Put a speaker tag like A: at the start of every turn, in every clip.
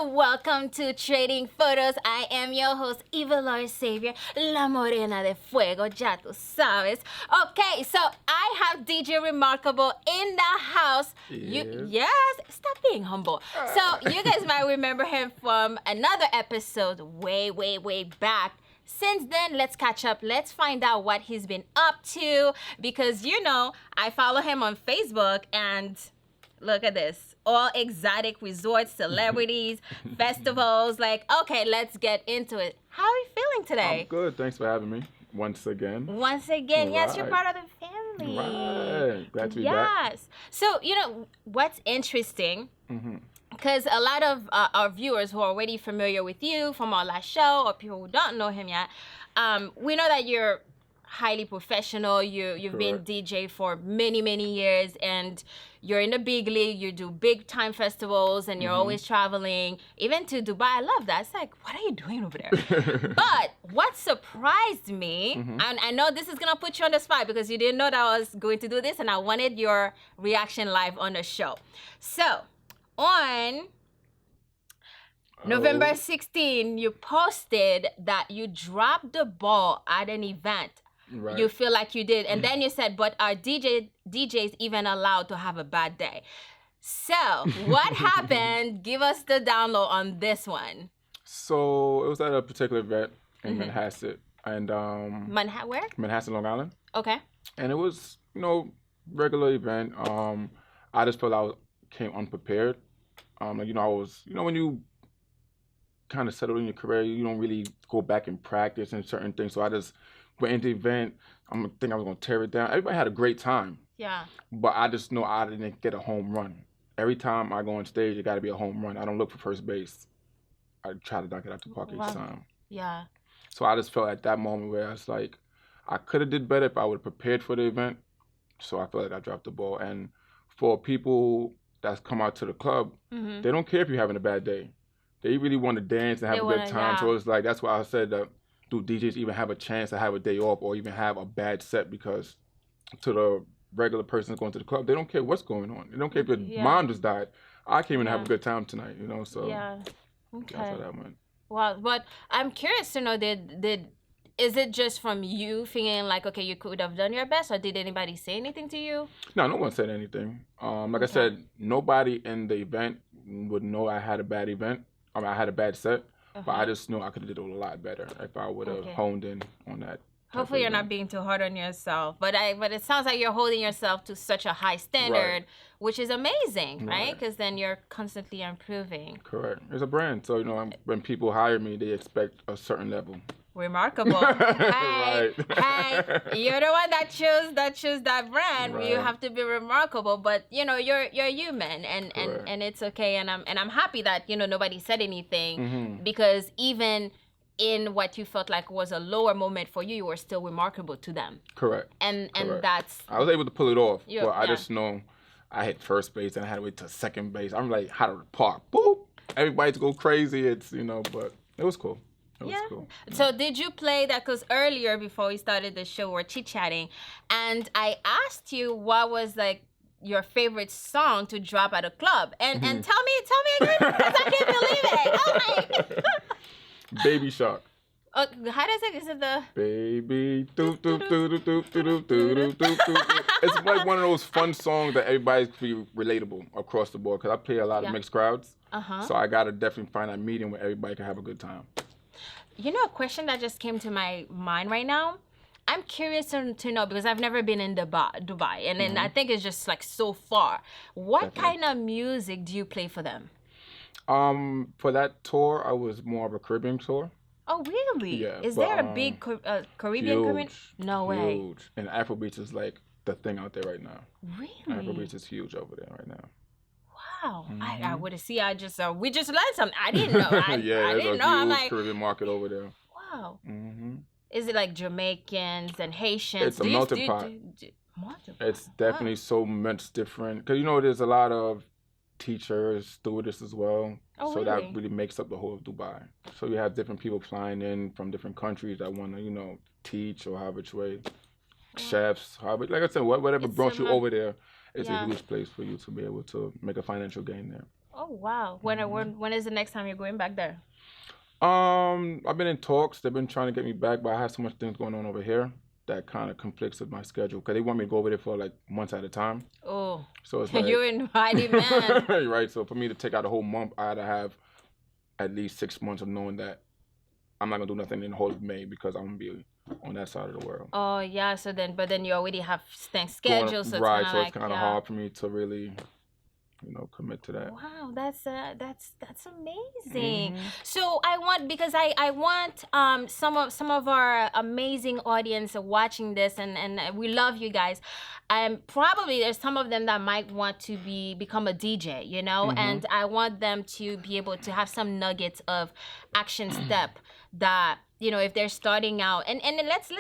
A: welcome to Trading Photos. I am your host, Evelor Xavier, La Morena de Fuego, ya tú sabes. Okay, so I have DJ Remarkable in the house. Yes, stop being humble. So you guys might remember him from another episode way back. Since then, let's catch up. Let's find out what he's been up to because, I follow him on Facebook and look at this. All exotic resorts, celebrities, festivals. Okay, let's get into it. How are you feeling today?
B: I'm good. Thanks for having me once again.
A: Yes, you're part of the family.
B: Right. Glad to be back.
A: Yes. So, what's interesting, because a lot of our viewers who are already familiar with you from our last show or people who don't know him yet, we know that you're highly professional. You've been DJ for many years, and you're in the big league. You do big time festivals, and you're always traveling, even to Dubai. I love that. It's like, what are you doing over there? But what surprised me, and I know this is gonna put you on the spot because you didn't know that I was going to do this, and I wanted your reaction live on the show. So on November 16, you posted that you dropped the ball at an event. Right. You feel like you did. And then you said, but are DJs even allowed to have a bad day? So what happened? Give us the download on this one.
B: So it was at a particular event in Manhasset. And
A: where?
B: Manhasset, Long Island.
A: Okay.
B: And it was, regular event. I just felt I came unprepared. I was, when you kind of settle in your career, you don't really go back and practice and certain things. So I just went into the event. I was going to tear it down. Everybody had a great time. Yeah. But I just know I didn't get a home run. Every time I go on stage, it got to be a home run. I don't look for first base. I try to knock it out the park each time. Yeah. So I just felt at that moment where I was like, I could have did better if I would have prepared for the event. So I felt like I dropped the ball. And for people that's come out to the club, they don't care if you're having a bad day. They really want to dance and have a good time. Yeah. So it's like, that's why I said that, do DJs even have a chance to have a day off or even have a bad set? Because to the regular person going to the club, they don't care what's going on. They don't care if your mom just died. I came in to have a good time tonight, so okay. That's how that went.
A: Well, but I'm curious to know, is it just from you feeling like, okay, you could have done your best, or did anybody say anything to you?
B: No one said anything. I said, nobody in the event would know I had a bad event. I had a bad set. But I just know I could have did a lot better if I would have honed in on that.
A: Hopefully you're not being too hard on yourself. But it sounds like you're holding yourself to such a high standard, which is amazing, right? Because then you're constantly improving.
B: Correct. It's a brand. So, when people hire me, they expect a certain level.
A: Remarkable. Hey, you're the one that chose that brand. Right. You have to be remarkable, but you're human, and it's okay. And I'm happy that nobody said anything because even in what you felt like was a lower moment for you, you were still remarkable to them.
B: Correct.
A: And that's,
B: I was able to pull it off, but I just know I hit first base and I had to wait to second base. I'm like, how to park? Boop! Everybody's go crazy. It's but it was cool. It was cool.
A: So did you play that? Because earlier, before we started the show, we're chit-chatting, and I asked you what was your favorite song to drop at a club, and tell me again, because I can't believe it. Oh my!
B: Baby Shark.
A: How does it? Is it the
B: baby? Doop doop doop doop doop doop doop doop doop. It's like one of those fun songs that everybody's pretty relatable across the board. Because I play a lot of mixed crowds, so I gotta definitely find that medium where everybody can have a good time.
A: A question that just came to my mind right now. I'm curious to know, because I've never been in Dubai, and then I think it's just so far. What kind of music do you play for them?
B: For that tour, I was more of a Caribbean tour.
A: Oh, really?
B: Yeah.
A: Is there a big Caribbean community? No way.
B: Huge. And Afrobeats is the thing out there right now.
A: Really?
B: Afrobeats is huge over there right now.
A: Wow. I would have seen. We just learned something. I didn't know. I didn't know. I'm like,
B: Caribbean market over there.
A: Wow. Is it like Jamaicans and Haitians?
B: It's a melting pot. It's definitely so much different. Because, there's a lot of teachers, stewardess as well.
A: Oh,
B: so
A: really?
B: that really makes up the whole of Dubai. So you have different people flying in from different countries that want to, teach or however way. Chefs, however, like I said, whatever brought you over there, it's a huge place for you to be able to make a financial gain there.
A: Oh wow.
B: Hmm.
A: When is the next time you're going back there?
B: I've been in talks. They've been trying to get me back, but I have so much things going on over here that kind of conflicts with my schedule because they want me to go over there for like months at a time.
A: Oh,
B: So it's like,
A: you're in high demand.
B: right. So for me to take out a whole month, I had to have at least 6 months of knowing that I'm not gonna do nothing in the whole of May because I'm gonna be on that side of the world.
A: Oh yeah. So then, but then you already have things
B: Going
A: scheduled, so it's kind
B: right,
A: of
B: so it's
A: like
B: kind of
A: yeah.
B: hard for me to really, commit to that.
A: Wow, that's amazing.
B: Hmm.
A: So I want because I want some of our amazing audience watching this and we love you guys. Probably there's some of them that might want to become a DJ, you know,
B: Hmm.
A: and I want them to be able to have some nuggets of action step that if they're starting out and let's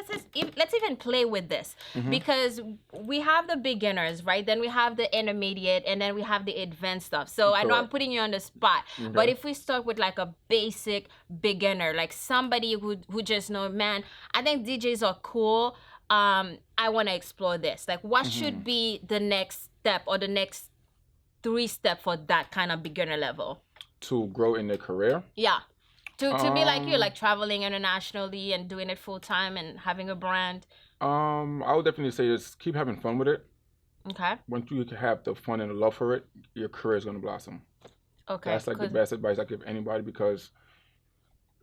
A: even play with this
B: Hmm.
A: because we have the beginners, right? Then we have the intermediate and then we have the advanced stuff. So I know I'm
B: Correct.
A: putting you on the spot, but
B: Okay.
A: if we start with like a basic beginner, like somebody who just know, man, I think DJs are cool. I want to explore this. Like what
B: Hmm.
A: should be the next step or the next three step for that kind of beginner level?
B: To grow in their career.
A: Yeah. To be like you,
B: Um,
A: like traveling internationally and doing it full time and having a brand.
B: I would definitely say just keep having fun with it.
A: Okay.
B: Once you can have the fun and the love for it, your career is gonna blossom.
A: Okay.
B: That's like the
A: Cause
B: best advice I give anybody because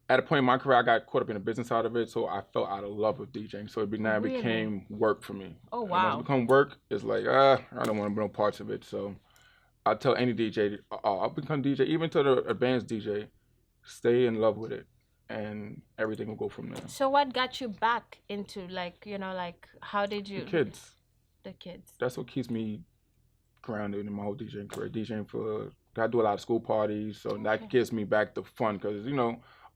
B: at a point in my career, I got caught up in the business side of it, so I fell out of love with DJing. So now it
A: really.
B: became work for me.
A: Oh
B: And once it
A: wow.
B: become work, it's like I don't want to be no parts of it. So I tell any DJ, I'll become DJ, even to the advanced DJ, stay in love with it, and everything will go from there.
A: So what got you back into like like how did
B: The
A: you
B: kids,
A: the kids?
B: that's what keeps me grounded in my whole DJing career. DJing for, I do a lot of school parties, so that
A: Okay.
B: gives me back the fun because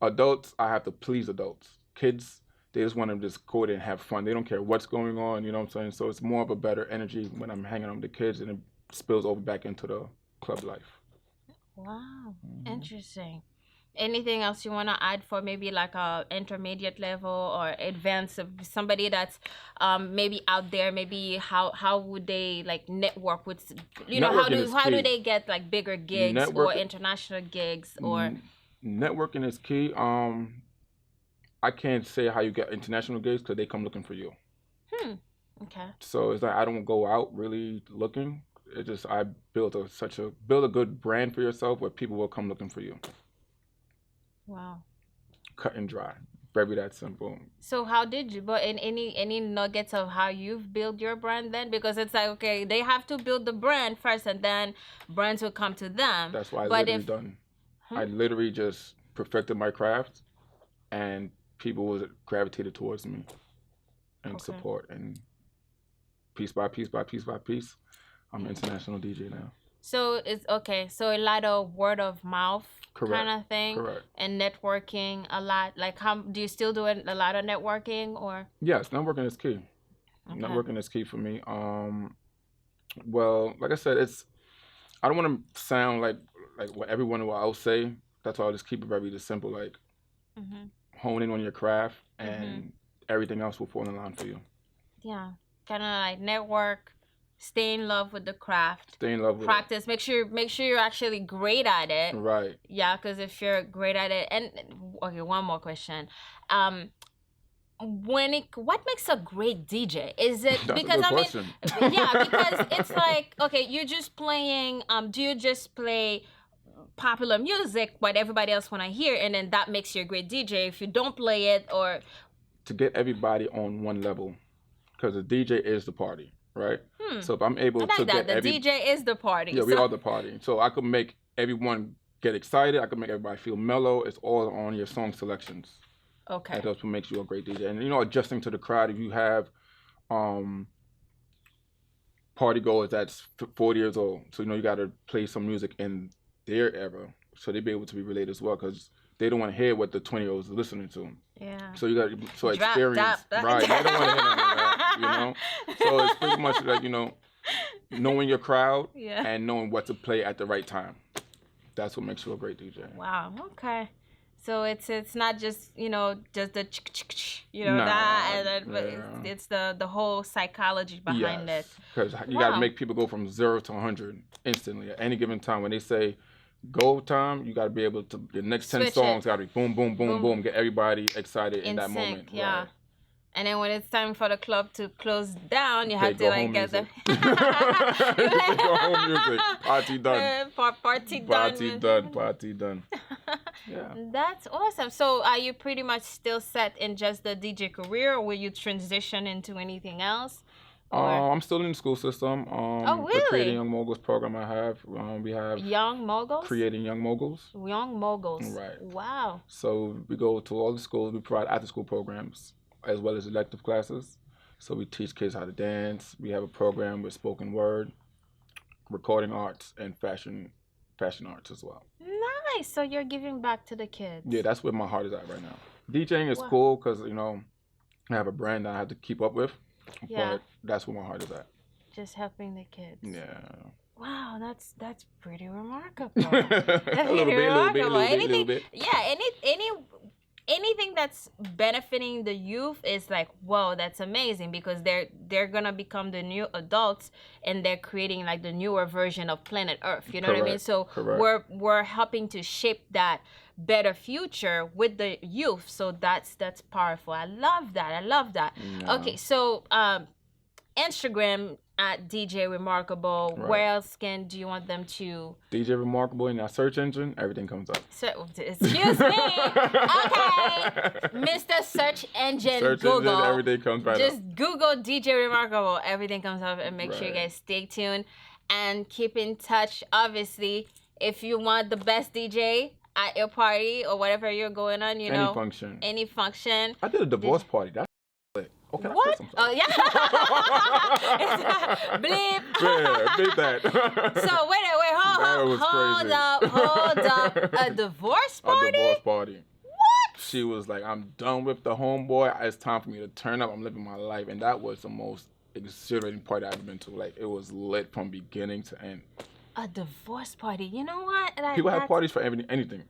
B: adults, I have to please adults. Kids, they just want to just go there and have fun. They don't care what's going on. You know what I'm saying? So it's more of a better energy when I'm hanging out with the kids, and it spills over back into the club life.
A: Wow.
B: Hmm.
A: Interesting. Anything else you want to add for maybe like a intermediate level or advanced of somebody that's maybe out there, maybe how would they like network with
B: Networking is
A: how do
B: key.
A: they get like bigger gigs or
B: Network,
A: international gigs or
B: n- Networking is key. I can't say how you get international gigs because they come looking for you.
A: hmm okay.
B: So it's like I don't go out really looking. It just I build a good brand for yourself where people will come looking for you.
A: Wow.
B: Cut and dry. Very that simple.
A: So how did you? But in any nuggets of how you've built your brand then? Because it's like okay, they have to build the brand first, and then brands will come to them.
B: That's why I
A: But
B: literally
A: if
B: done.
A: hmm?
B: I literally just perfected my craft, and people was gravitated towards me and
A: Okay.
B: support, and piece by piece by piece by piece, I'm an
A: Yeah.
B: international DJ now.
A: So it's okay. So a lot of word of mouth kind
B: Correct.
A: of thing,
B: Correct.
A: and networking a lot. Like how do you still do a lot of networking or?
B: Yes, networking is key.
A: Okay.
B: Networking is key for me. Well, like I said, I don't want to sound like what everyone else say. That's why I'll just keep it very just simple. Like
A: Mhm.
B: hone in on your craft,
A: Mhm.
B: and everything else will fall in line for you.
A: Yeah. Kind of like network, stay in love with the craft.
B: Stay in love with it.
A: Practice. Make sure you're actually great at it.
B: Right.
A: Yeah, because if you're great at it, and okay, one more question. What makes a great DJ? Is it
B: That's a
A: because
B: good
A: I mean,
B: question.
A: yeah, because it's like okay, you're just playing. Do you just play popular music, what everybody else want to hear, and then that makes you a great DJ? If you don't play it, or
B: To get everybody on one level, because the DJ is the party, right? So if I'm
A: I
B: able to
A: like that.
B: get
A: The DJ is the party.
B: yeah, we
A: So
B: are the party. So I could make everyone get excited. I could make everybody feel mellow. It's all on your song selections.
A: okay.
B: That's what makes you a great DJ. And adjusting to the crowd. If you have um party goers that's 40 years old, so you got to play some music in their era, so they be able to be related as well, because they don't want to hear what the 20-year-olds are listening to.
A: Yeah.
B: So you got so
A: Drop
B: experience,
A: top.
B: right? They don't want to hear none of that. So it's pretty much like knowing your crowd
A: Yeah.
B: and knowing what to play at the right time. That's what makes you a great DJ.
A: Wow. Okay. So it's not just just the
B: Nah,
A: that and then, but
B: yeah.
A: it's the whole psychology behind it.
B: Yes, because you got to
A: Wow.
B: make people go from 0 to 100 instantly at any given time. When they say go time, you gotta be able to the next 10
A: Switch it.
B: songs gotta be boom, boom, boom,
A: Boom.
B: boom, get everybody excited in
A: In
B: that
A: sync,
B: moment.
A: yeah.
B: Right.
A: And then when it's time for the club to close down, you
B: Okay,
A: have to
B: go
A: like
B: home
A: get the
B: music. Go home music. Party done.
A: Party done.
B: Party done. Party done. Yeah.
A: That's awesome. So are you pretty much still set in just the DJ career, or will you transition into anything else? Or
B: I'm still in the school system.
A: oh,
B: The Creating
A: really?
B: Young Moguls program I have. We have
A: Young moguls?
B: Creating Young Moguls.
A: Young moguls.
B: Right.
A: Wow.
B: So we go to all the schools. We provide after-school programs as well as elective classes. So we teach kids how to dance. We have a program with spoken word, recording arts, and fashion arts as well.
A: Nice. So you're giving back to the kids.
B: Yeah, that's where my heart is at right now. DJing is
A: Wow.
B: cool because I have a brand that I have to keep up with.
A: Yeah.
B: But that's where my heart is at.
A: Just helping the kids.
B: Yeah.
A: Wow, that's pretty remarkable.
B: a little bit.
A: Yeah, anything that's benefiting the youth is like, whoa, that's amazing, because they're gonna become the new adults, and they're creating like the newer version of planet Earth. You know what I mean? So
B: Correct.
A: we're helping to shape that better future with the youth. So that's powerful. I love that.
B: Yeah.
A: Okay, so Instagram at DJ Remarkable.
B: Right.
A: Where else do you want them to?
B: DJ Remarkable in our search engine, everything comes up.
A: So, excuse me. Okay, Mr. Search Engine
B: Search
A: Google.
B: engine, everything comes right
A: Just
B: up.
A: Google DJ Remarkable. Everything comes up, and make sure you
B: Right.
A: guys stay tuned and keep in touch. Obviously, if you want the best DJ at your party or whatever you're going on, you know, any function.
B: I did a divorce party. That's lit. Okay.
A: What? Oh yeah. Bleep.
B: Yeah, beat that.
A: So wait, hold up. A divorce party?
B: A divorce party.
A: What?
B: She was like, I'm done with the homeboy. It's time for me to turn up. I'm living my life. And that was the most exhilarating party I've ever been to. Like, it was lit from beginning to end.
A: A divorce party. You know what? Like,
B: people have parties for anything.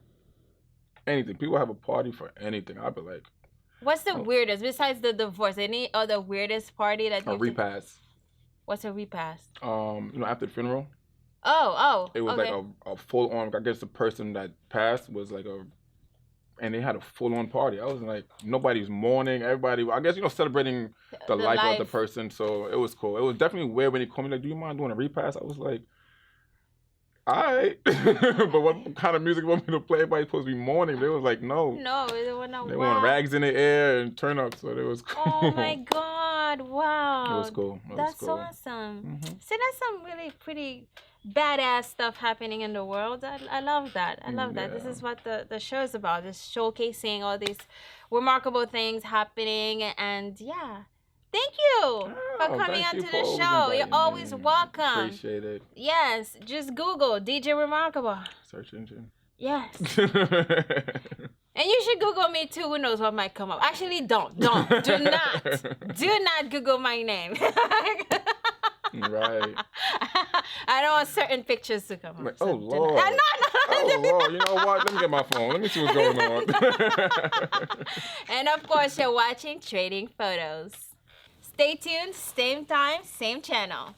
B: Anything. People have a party for anything. I'd be like,
A: what's the weirdest, besides the divorce, any other weirdest party that you
B: a repast.
A: What's a repast?
B: After the funeral.
A: Oh.
B: It was
A: okay.
B: like a full on. I guess the person that passed was like and they had a full on party. I was like, nobody's mourning. Everybody, I guess, celebrating the life of the person. So it was cool. It was definitely weird when he called me like, do you mind doing a repast? I was like, all right. But what kind of music you want me to play? Everybody's supposed to be mourning. They was like, no.
A: No, they were not.
B: They want rags in the air and turn up. So it was cool.
A: Oh my God. Wow.
B: It was cool.
A: That's awesome. See, that's some really pretty badass stuff happening in the world. I love that. I love that. This is what the show is about. Just showcasing all these remarkable things happening. And yeah. Thank you for coming onto the show. You're always welcome.
B: Appreciate it.
A: Yes, just Google DJ Remarkable.
B: Search engine.
A: Yes. And you should Google me too. Who knows what might come up? Actually, don't. Do not Google my name.
B: Right.
A: I don't want certain pictures to come up.
B: Oh, Lord.
A: No.
B: Oh, Lord. You know what? Let me get my phone. Let me see what's going on.
A: And of course, you're watching Trading Photos. Stay tuned, same time, same channel.